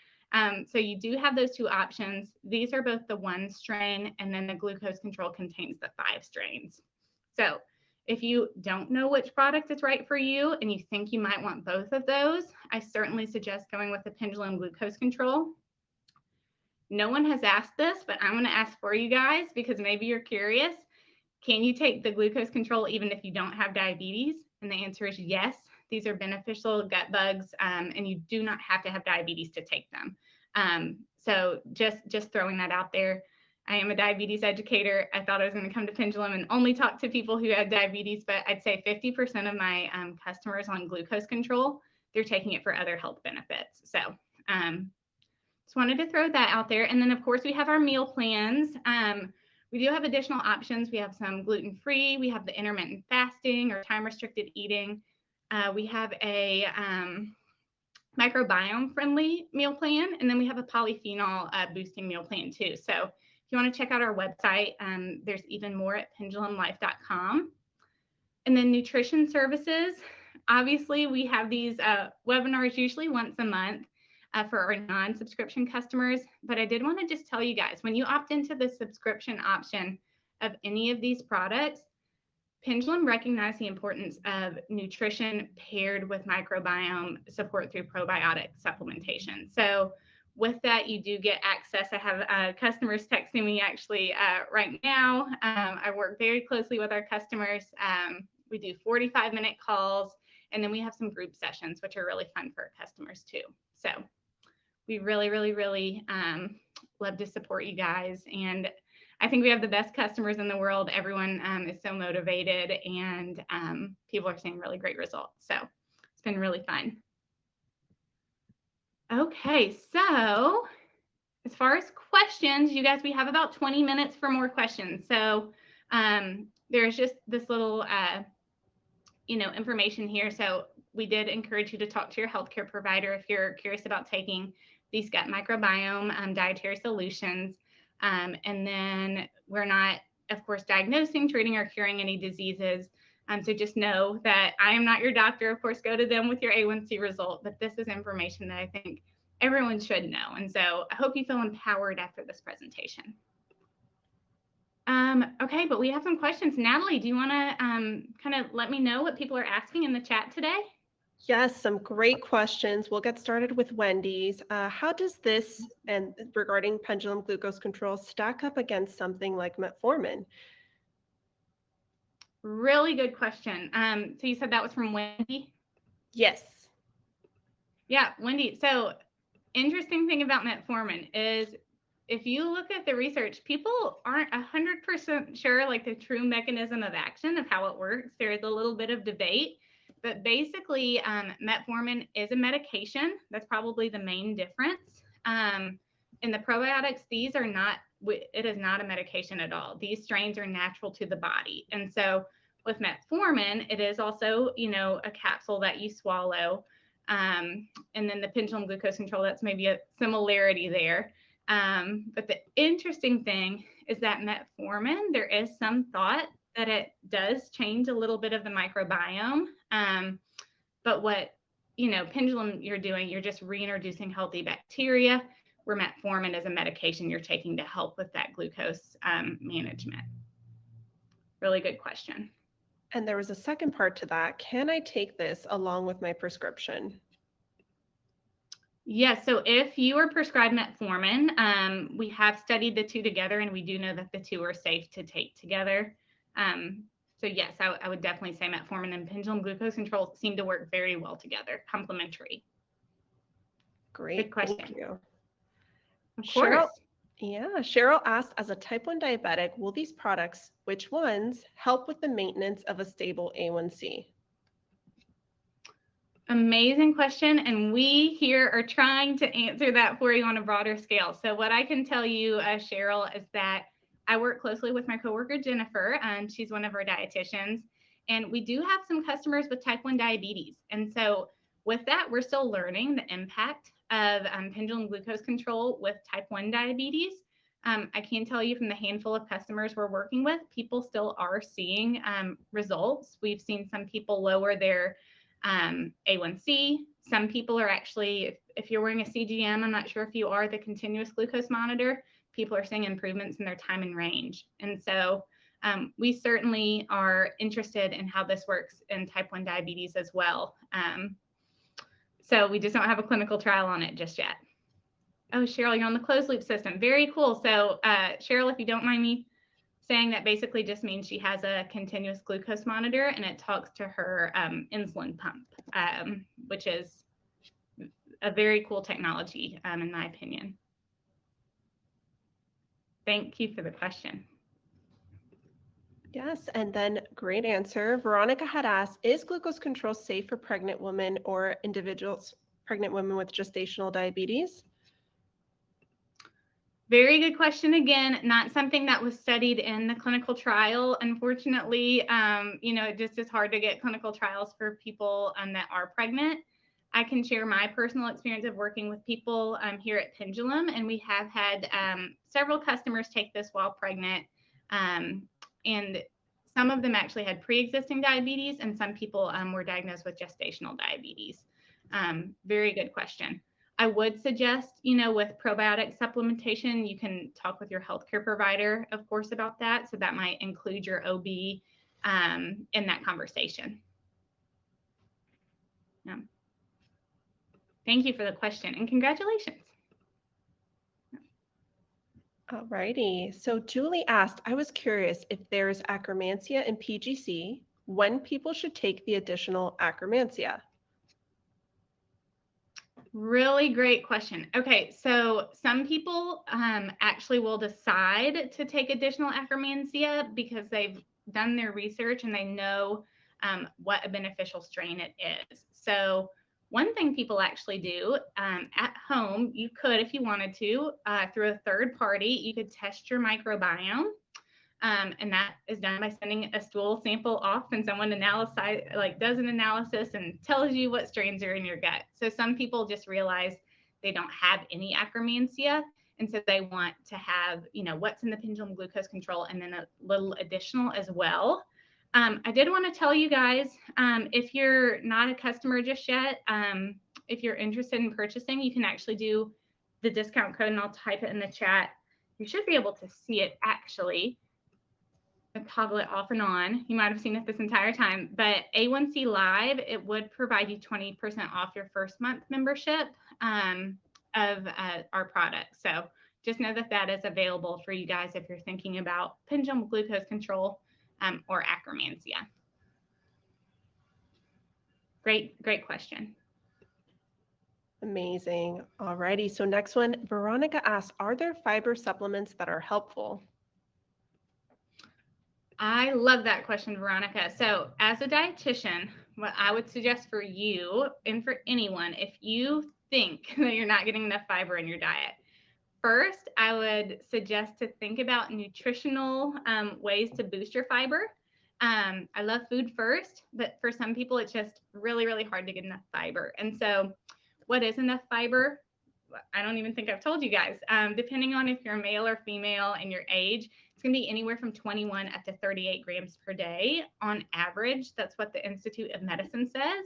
S1: So you do have those 2 options. These are both the 1 strain, and then the glucose control contains the 5 strains. So if you don't know which product is right for you and you think you might want both of those, I certainly suggest going with the Pendulum Glucose Control. No one has asked this, but I'm going to ask for you guys because maybe you're curious. Can you take the glucose control even if you don't have diabetes? And the answer is yes. These are beneficial gut bugs, and you do not have to have diabetes to take them. So just throwing that out there. I am a diabetes educator. I thought I was going to come to Pendulum and only talk to people who had diabetes, but I'd say 50% of my customers on glucose control, they're taking it for other health benefits. So just wanted to throw that out there. And then, of course, we have our meal plans. We do have additional options. We have some gluten-free. We have the intermittent fasting or time-restricted eating. We have a microbiome-friendly meal plan, and then we have a polyphenol boosting meal plan too. So if you want to check out our website, there's even more at pendulumlife.com. And then nutrition services. Obviously, we have these webinars usually once a month for our non-subscription customers. But I did want to just tell you guys, when you opt into the subscription option of any of these products, Pendulum recognized the importance of nutrition paired with microbiome support through probiotic supplementation. So with that, you do get access. I have customers texting me actually right now. I work very closely with our customers. We do 45-minute calls, and then we have some group sessions, which are really fun for our customers too. So we really, really, really love to support you guys. And I think we have the best customers in the world. Everyone is so motivated, and people are seeing really great results. So it's been really fun. Okay, so as far as questions, you guys, we have about 20 minutes for more questions. So there's just this little, information here. So we did encourage you to talk to your healthcare provider if you're curious about taking these gut microbiome dietary solutions. And then we're not, of course, diagnosing, treating, or curing any diseases. So just know that I am not your doctor. Of course, go to them with your A1C result, but this is information that I think everyone should know. And so I hope you feel empowered after this presentation. Okay, but we have some questions. Natalie, do you want to kind of let me know what people are asking in the chat today?
S2: Yes, some great questions. We'll get started with Wendy's. How does this, and regarding pendulum glucose control, stack up against something like metformin?
S1: Really good question. So you said that was from Wendy?
S2: Yes.
S1: Yeah, Wendy. So interesting thing about metformin is if you look at the research, people aren't 100% sure like the true mechanism of action of how it works. There's a little bit of debate, but basically metformin is a medication. That's probably the main difference. In the probiotics, these are not, it is not a medication at all. These strains are natural to the body. And so with metformin, it is also, you know, a capsule that you swallow. And then the pendulum glucose control, that's maybe a similarity there. But the interesting thing is that metformin, there is some thought that it does change a little bit of the microbiome. But what, you know, pendulum you're doing, you're just reintroducing healthy bacteria, where metformin is a medication you're taking to help with that glucose management. Really good question.
S2: And there was a second part to that. Can I take this along with my prescription?
S1: Yes, so if you are prescribed metformin, we have studied the two together, and we do know that the two are safe to take together. So yes, I would definitely say metformin and pendulum glucose control seem to work very well together, complementary.
S2: Great,
S1: good question.
S2: Thank you.
S1: Of course.
S2: Cheryl asked, as a type 1 diabetic, will these products, which ones, help with the maintenance of a stable A1C?
S1: Amazing question. And we here are trying to answer that for you on a broader scale. So what I can tell you, Cheryl, is that I work closely with my coworker, Jennifer, and she's one of our dietitians. And we do have some customers with type 1 diabetes. And so with that, we're still learning the impact of pendulum glucose control with type 1 diabetes. I can tell you from the handful of customers we're working with, people still are seeing results. We've seen some people lower their A1C. Some people are actually, if you're wearing a CGM, I'm not sure if you are, the continuous glucose monitor, people are seeing improvements in their time in range. And so we certainly are interested in how this works in type 1 diabetes as well. So we just don't have a clinical trial on it just yet. Oh, Cheryl, you're on the closed loop system. Very cool. So Cheryl, if you don't mind me saying, that basically just means she has a continuous glucose monitor, and it talks to her insulin pump, which is a very cool technology, in my opinion. Thank you for the question.
S2: Yes, and then great answer. Veronica had asked, is glucose control safe for pregnant women or individuals, pregnant women with gestational diabetes?
S1: Very good question. Again, not something that was studied in the clinical trial. Unfortunately, you know, it just is hard to get clinical trials for people that are pregnant. I can share my personal experience of working with people here at Pendulum, and we have had several customers take this while pregnant. And some of them actually had pre-existing diabetes, and some people were diagnosed with gestational diabetes. Very good question. I would suggest, you know, with probiotic supplementation, you can talk with your healthcare provider, of course, about that. So that might include your OB in that conversation. Yeah. Thank you for the question, and congratulations.
S2: All righty. So Julie asked, I was curious if there's akkermansia in PGC, when people should take the additional akkermansia.
S1: Really great question. Okay, so some people actually will decide to take additional akkermansia because they've done their research and they know what a beneficial strain it is. So one thing people actually do at home, you could, if you wanted to, through a third party, you could test your microbiome. And that is done by sending a stool sample off, and someone does an analysis and tells you what strains are in your gut. So some people just realize they don't have any akkermansia, and so they want to have, you know, what's in the pendulum glucose control and then a little additional as well. I did want to tell you guys, if you're not a customer just yet, if you're interested in purchasing, you can actually do the discount code, and I'll type it in the chat. You should be able to see it actually. Toggle it off and on. You might have seen it this entire time, but A1C Live, it would provide you 20% off your first month membership of our product. So just know that that is available for you guys if you're thinking about pendulum glucose control or akkermansia. Great question.
S2: Amazing. Alrighty. So next one, Veronica asked, are there fiber supplements that are helpful?
S1: I love that question, Veronica. So as a dietitian, what I would suggest for you and for anyone, if you think that you're not getting enough fiber in your diet, first, I would suggest to think about nutritional ways to boost your fiber. I love food first, but for some people, it's just really, really hard to get enough fiber. And so what is enough fiber? I don't even think I've told you guys. Depending on if you're male or female and your age, it's going to be anywhere from 21 up to 38 grams per day on average. That's what the Institute of Medicine says.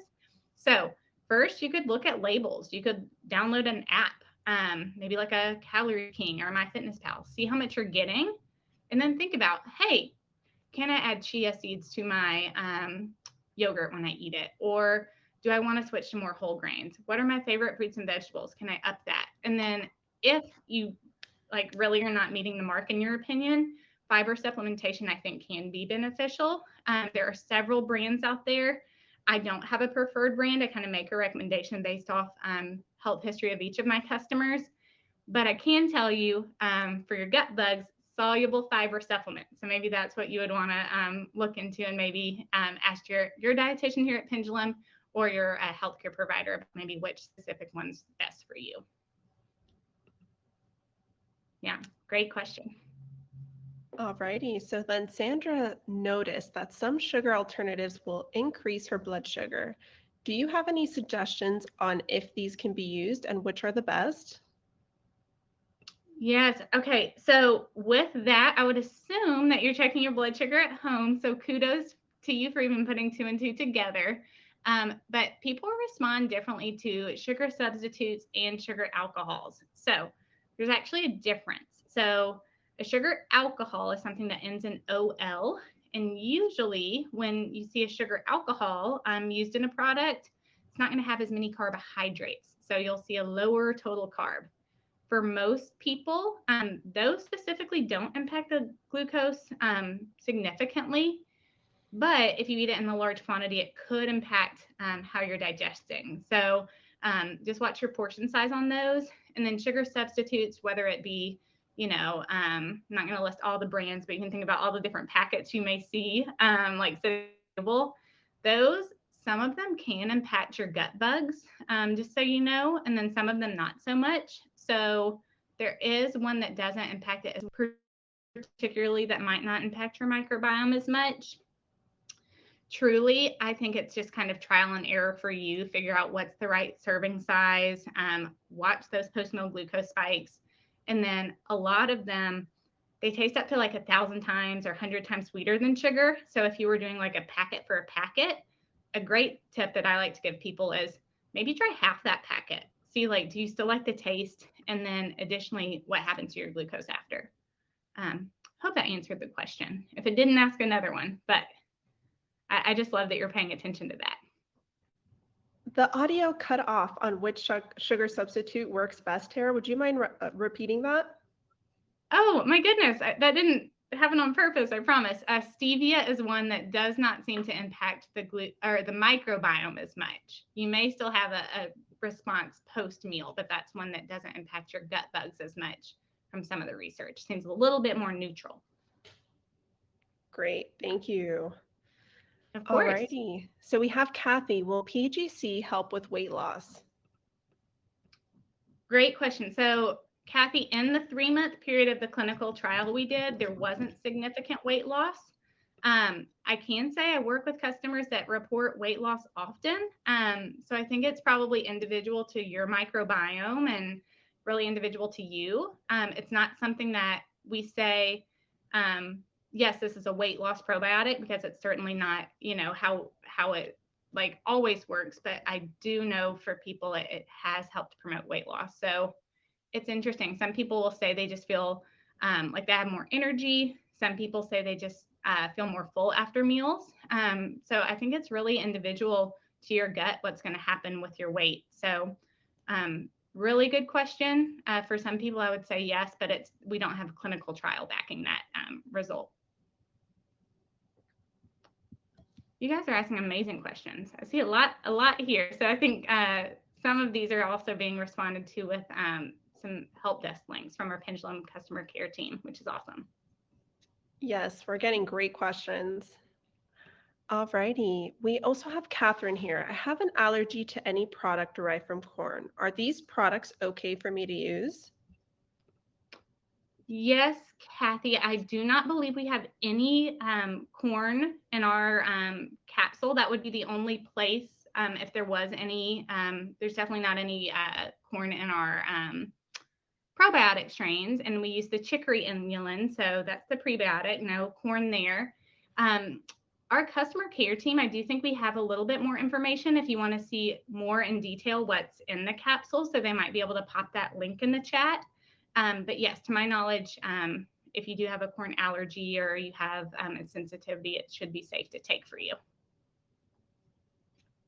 S1: So first, you could look at labels. You could download an app, maybe like a Calorie King or MyFitnessPal. See how much you're getting, and then think about, hey, can I add chia seeds to my yogurt when I eat it? Or do I want to switch to more whole grains? What are my favorite fruits and vegetables? Can I up that? And then if you like really are not meeting the mark in your opinion, fiber supplementation I think can be beneficial. There are several brands out there. I don't have a preferred brand. I kind of make a recommendation based off health history of each of my customers. But I can tell you for your gut bugs, soluble fiber supplements. So maybe that's what you would want to look into, and maybe ask your dietitian here at Pendulum or your healthcare provider maybe which specific one's best for you. Yeah, great question.
S2: Alrighty. So then Sandra noticed that some sugar alternatives will increase her blood sugar. Do you have any suggestions on if these can be used and which are the best?
S1: Yes. Okay. So with that, I would assume that you're checking your blood sugar at home. So kudos to you for even putting two and two together. But people respond differently to sugar substitutes and sugar alcohols. So there's actually a difference. So a sugar alcohol is something that ends in OL. And usually when you see a sugar alcohol used in a product, it's not going to have as many carbohydrates. So you'll see a lower total carb. For most people, those specifically don't impact the glucose significantly. But if you eat it in a large quantity, it could impact how you're digesting. So just watch your portion size on those. And then sugar substitutes, whether it be, I'm not going to list all the brands, but you can think about all the different packets you may see, like those, some of them can impact your gut bugs, just so you know, and then some of them not so much. So there is one that doesn't impact it as particularly, that might not impact your microbiome as much. Truly, I think it's just kind of trial and error for you. Figure out what's the right serving size, watch those post-meal glucose spikes. And then a lot of them, they taste up to like 1,000 times or 100 times sweeter than sugar. So if you were doing like a packet for a packet, a great tip that I like to give people is maybe try half that packet. See, like, do you still like the taste? And then additionally, what happens to your glucose after? Hope that answered the question. If it didn't, ask another one, but I just love that you're paying attention to that.
S2: The audio cut off on which sugar substitute works best here. Would you mind repeating that?
S1: Oh my goodness, that didn't happen on purpose, I promise. Stevia is one that does not seem to impact the microbiome as much. You may still have a response post-meal, but that's one that doesn't impact your gut bugs as much from some of the research. Seems a little bit more neutral.
S2: Great, thank you.
S1: Of course.
S2: Alrighty, so we have Kathy. Will PGC help with weight loss?
S1: Great question. So Kathy, in the 3-month period of the clinical trial we did, there wasn't significant weight loss. I can say I work with customers that report weight loss often. So I think it's probably individual to your microbiome and really individual to you. It's not something that we say, yes, this is a weight loss probiotic, because it's certainly not, how it like always works, but I do know for people it has helped promote weight loss. So it's interesting. Some people will say they just feel like they have more energy. Some people say they just feel more full after meals. So I think it's really individual to your gut what's going to happen with your weight. So really good question. For some people, I would say yes, but we don't have a clinical trial backing that result. You guys are asking amazing questions. I see a lot here. So I think some of these are also being responded to with some help desk links from our Pendulum customer care team, which is awesome.
S2: Yes, we're getting great questions. Alrighty. We also have Catherine here. I have an allergy to any product derived from corn. Are these products okay for me to use?
S1: Yes, Kathy, I do not believe we have any corn in our capsule. That would be the only place if there was any. There's definitely not any corn in our probiotic strains, and we use the chicory inulin, so that's the prebiotic, no corn there. Our customer care team, I do think we have a little bit more information if you want to see more in detail what's in the capsule, so they might be able to pop that link in the chat. But yes, to my knowledge, if you do have a corn allergy or you have a sensitivity, it should be safe to take for you.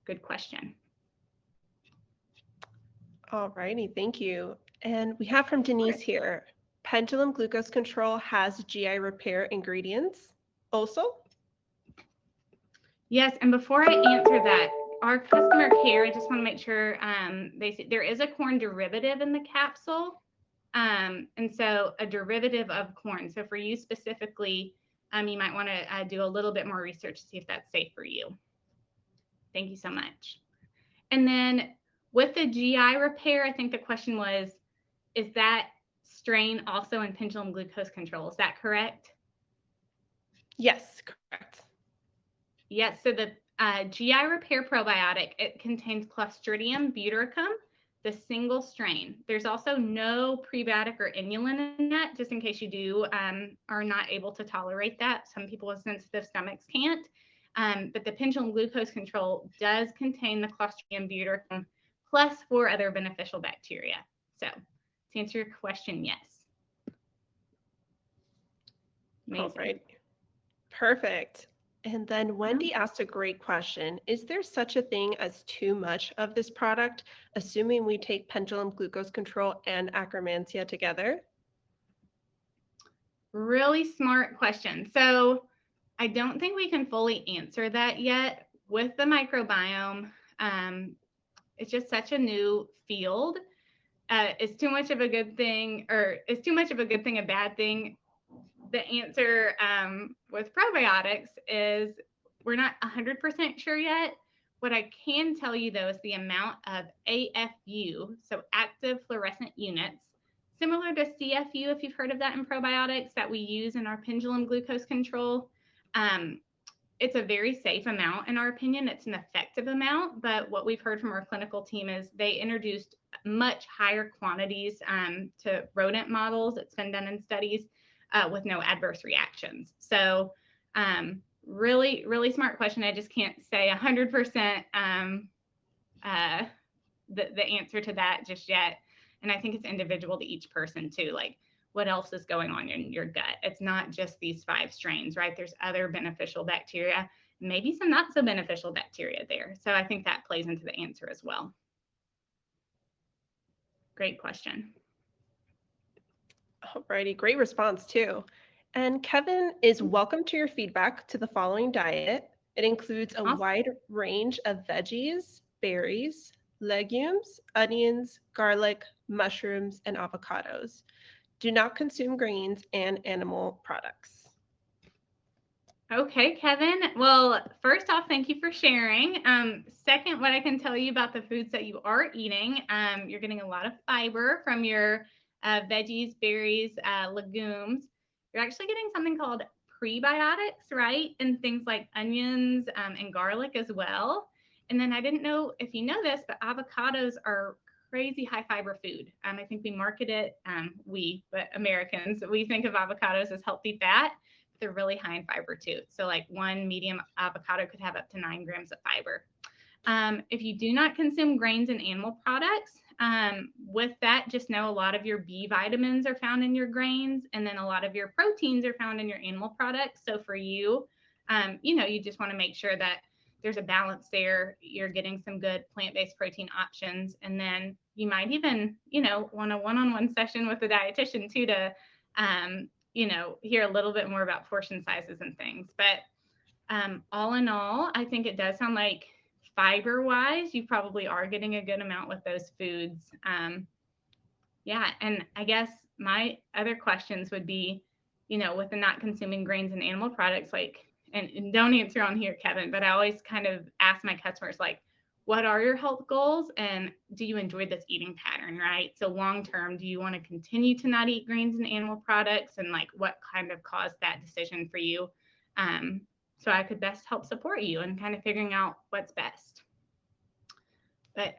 S1: Good question.
S2: Alrighty, thank you. And we have from Denise here. Pendulum glucose control has GI repair ingredients also?
S1: Yes, and before I answer that, our customer care, I just want to make sure they see there is a corn derivative in the capsule. And so a derivative of corn. So for you specifically, you might want to do a little bit more research to see if that's safe for you. Thank you so much. And then with the GI repair, I think the question was, is that strain also in pendulum glucose control? Is that correct?
S2: Yes, correct.
S1: Yes, so the GI repair probiotic, it contains Clostridium butyricum, the single strain. There's also no prebiotic or inulin in that, just in case you do are not able to tolerate that. Some people with sensitive stomachs can't. But the pendulum glucose control does contain the Clostridium butyricum plus 4 other beneficial bacteria. So to answer your question, yes. Amazing.
S2: All right. Perfect. And then Wendy asked a great question. Is there such a thing as too much of this product, assuming we take pendulum glucose control and Akkermansia together?
S1: Really smart question. So I don't think we can fully answer that yet. With the microbiome, it's just such a new field. Is too much of a good thing, or is too much of a good thing a bad thing? The answer with probiotics is we're not 100% sure yet. What I can tell you, though, is the amount of AFU, so active fluorescent units, similar to CFU, if you've heard of that in probiotics, that we use in our pendulum glucose control. It's a very safe amount, in our opinion. It's an effective amount, but what we've heard from our clinical team is they introduced much higher quantities to rodent models. It's been done in studies with no adverse reactions. So really, really smart question. I just can't say 100% the answer to that just yet. And I think it's individual to each person too. Like, what else is going on in your gut? It's not just these 5 strains, right? There's other beneficial bacteria, maybe some not so beneficial bacteria there. So I think that plays into the answer as well. Great question.
S2: Alrighty, great response too. And Kevin is welcome to your feedback to the following diet. It includes a wide range of veggies, berries, legumes, onions, garlic, mushrooms, and avocados. Do not consume grains and animal products.
S1: Okay, Kevin. Well, first off, thank you for sharing. Second, what I can tell you about the foods that you are eating, you're getting a lot of fiber from your veggies, berries, legumes. You're actually getting something called prebiotics, right? And things like onions and garlic as well. And then I didn't know if you know this, but avocados are crazy high fiber food. I think we market it, but Americans, we think of avocados as healthy fat. They're really high in fiber too. So like one medium avocado could have up to 9 grams of fiber. If you do not consume grains and animal products, with that, just know a lot of your B vitamins are found in your grains, and then a lot of your proteins are found in your animal products. So for you, you just want to make sure that there's a balance there. You're getting some good plant-based protein options. And then you might even, want a one-on-one session with a dietitian too to, hear a little bit more about portion sizes and things. But all in all, I think it does sound like fiber wise, you probably are getting a good amount with those foods. Yeah. And I guess my other questions would be, with the not consuming grains and animal products, like, and don't answer on here, Kevin, but I always kind of ask my customers, like, what are your health goals? And do you enjoy this eating pattern, right? So long term, do you want to continue to not eat grains and animal products? And like, what kind of caused that decision for you? So I could best help support you and kind of figuring out what's best. But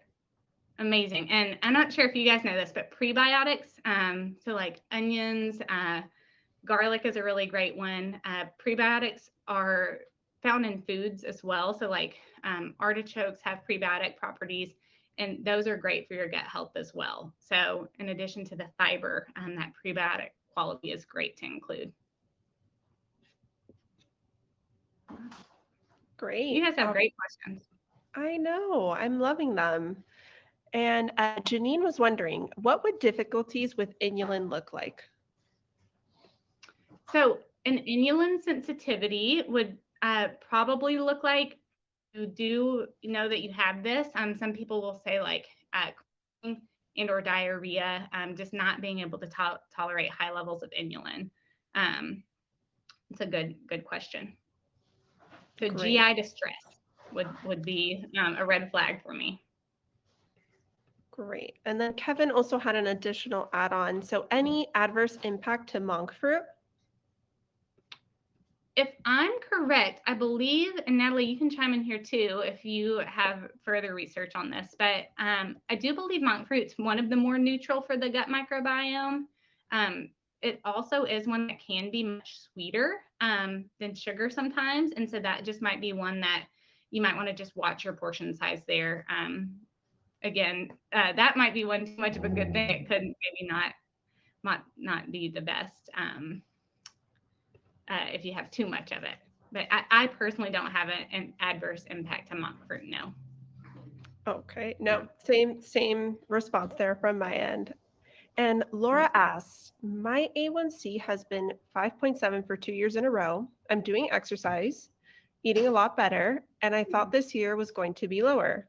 S1: amazing. And I'm not sure if you guys know this, but prebiotics, so like onions, garlic is a really great one. Prebiotics are found in foods as well. So like artichokes have prebiotic properties, and those are great for your gut health as well. So in addition to the fiber, that prebiotic quality is great to include.
S2: Great.
S1: You guys have great questions.
S2: I know. I'm loving them. And Janine was wondering, what would difficulties with inulin look like?
S1: So an inulin sensitivity would probably look like you do know that you have this. Some people will say like and or diarrhea, just not being able to tolerate high levels of inulin. It's a good question. So
S2: Great.
S1: GI distress would be a red flag for me.
S2: Great. And then Kevin also had an additional add-on. So any adverse impact to monk fruit?
S1: If I'm correct, I believe, and Natalie, you can chime in here too if you have further research on this, but I do believe monk fruit's one of the more neutral for the gut microbiome. It also is one that can be much sweeter than sugar sometimes, and so that just might be one that you might want to just watch your portion size there. Again, that might be one too much of a good thing. It could maybe not be the best. If you have too much of it. But I personally don't have an adverse impact to monk fruit, no.
S2: Okay, no, same response there from my end. And Laura asks, my A1C has been 5.7 for 2 years in a row. I'm doing exercise, eating a lot better, and I thought this year was going to be lower.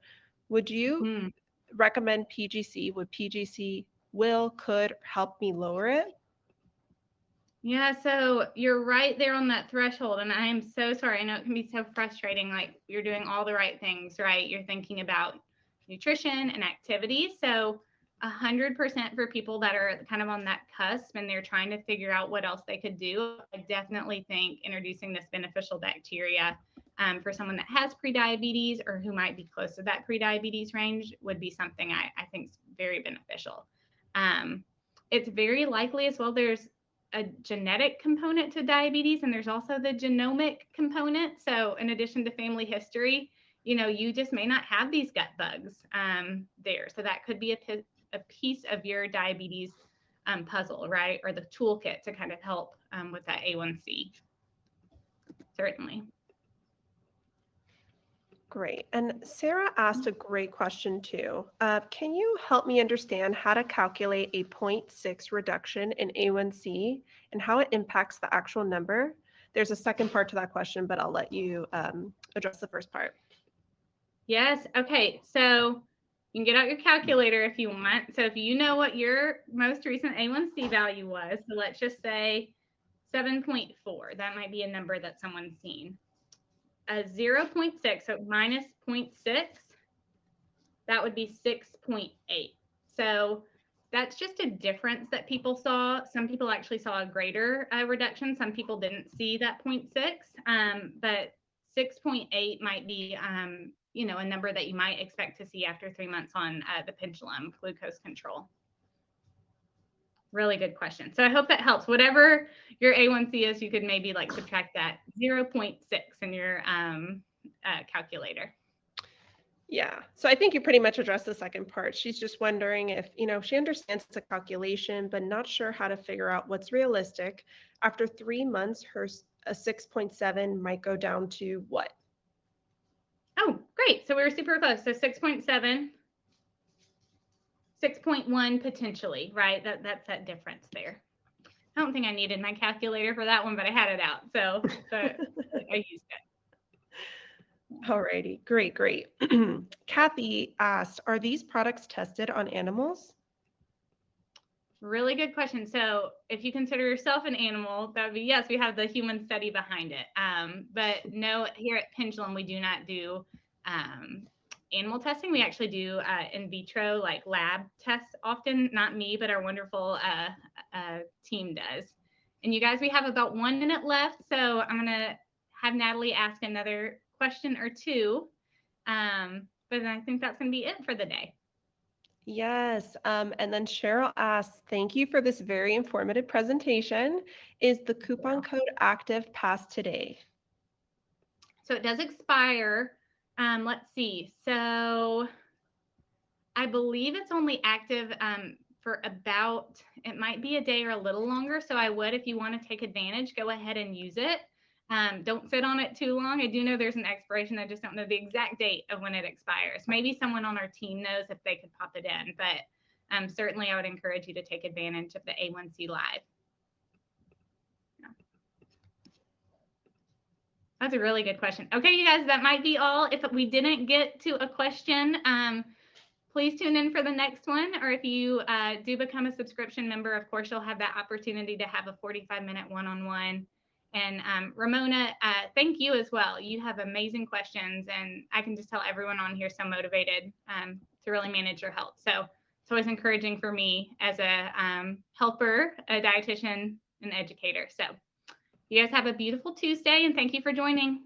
S2: Would you recommend PGC? Would PGC could help me lower it?
S1: Yeah, so you're right there on that threshold, and I am so sorry. I know it can be so frustrating. Like you're doing all the right things, right? You're thinking about nutrition and activity. So 100% for people that are kind of on that cusp and they're trying to figure out what else they could do. I definitely think introducing this beneficial bacteria for someone that has prediabetes or who might be close to that prediabetes range would be something I think is very beneficial. It's very likely as well, there's a genetic component to diabetes, and there's also the genomic component. So in addition to family history, you just may not have these gut bugs there. So that could be a piece of your diabetes puzzle, right? Or the toolkit to kind of help with that A1C. Certainly.
S2: Great. And Sarah asked a great question too. Can you help me understand how to calculate a 0.6 reduction in A1C and how it impacts the actual number? There's a second part to that question, but I'll let you address the first part.
S1: Yes. Okay. So you can get out your calculator if you want. So if you know what your most recent A1C value was, so let's just say 7.4, that might be a number that someone's seen. 0.6, so minus 0.6, that would be 6.8. So that's just a difference that people saw. Some people actually saw a greater reduction. Some people didn't see that 0.6, but 6.8 might be, a number that you might expect to see after 3 months on the pendulum glucose control. Really good question. So I hope that helps. Whatever your A1C is, you could maybe like subtract that 0.6 in your calculator.
S2: Yeah. So I think you pretty much addressed the second part. She's just wondering if, she understands it's a calculation, but not sure how to figure out what's realistic. After 3 months, her 6.7 might go down to what?
S1: Oh, great. So we were super close. So 6.7. 6.1 potentially, right? That's that difference there. I don't think I needed my calculator for that one, but I had it out. So I used it.
S2: Alrighty, great, great. Kathy asked, are these products tested on animals?
S1: Really good question. So if you consider yourself an animal, that would be yes, we have the human study behind it. But no, here at Pendulum, we do not do animal testing. We actually do in vitro, like lab tests often. Not me, but our wonderful team does. And you guys, we have about 1 minute left. So I'm going to have Natalie ask another question or two. But I think that's going to be it for the day.
S2: Yes. And then Cheryl asks, thank you for this very informative presentation. Is the coupon code active past today?
S1: So it does expire. Let's see. So I believe it's only active for about, it might be a day or a little longer. So I would, if you want to take advantage, go ahead and use it. Don't sit on it too long. I do know there's an expiration. I just don't know the exact date of when it expires. Maybe someone on our team knows if they could pop it in, but certainly I would encourage you to take advantage of the A1C Live. That's a really good question. Okay, you guys, that might be all. If we didn't get to a question, please tune in for the next one. Or if you do become a subscription member, of course, you'll have that opportunity to have a 45-minute one-on-one. And Ramona, thank you as well. You have amazing questions, and I can just tell everyone on here is so motivated to really manage your health. So it's always encouraging for me as a helper, a dietitian, and educator. So you guys have a beautiful Tuesday, and thank you for joining.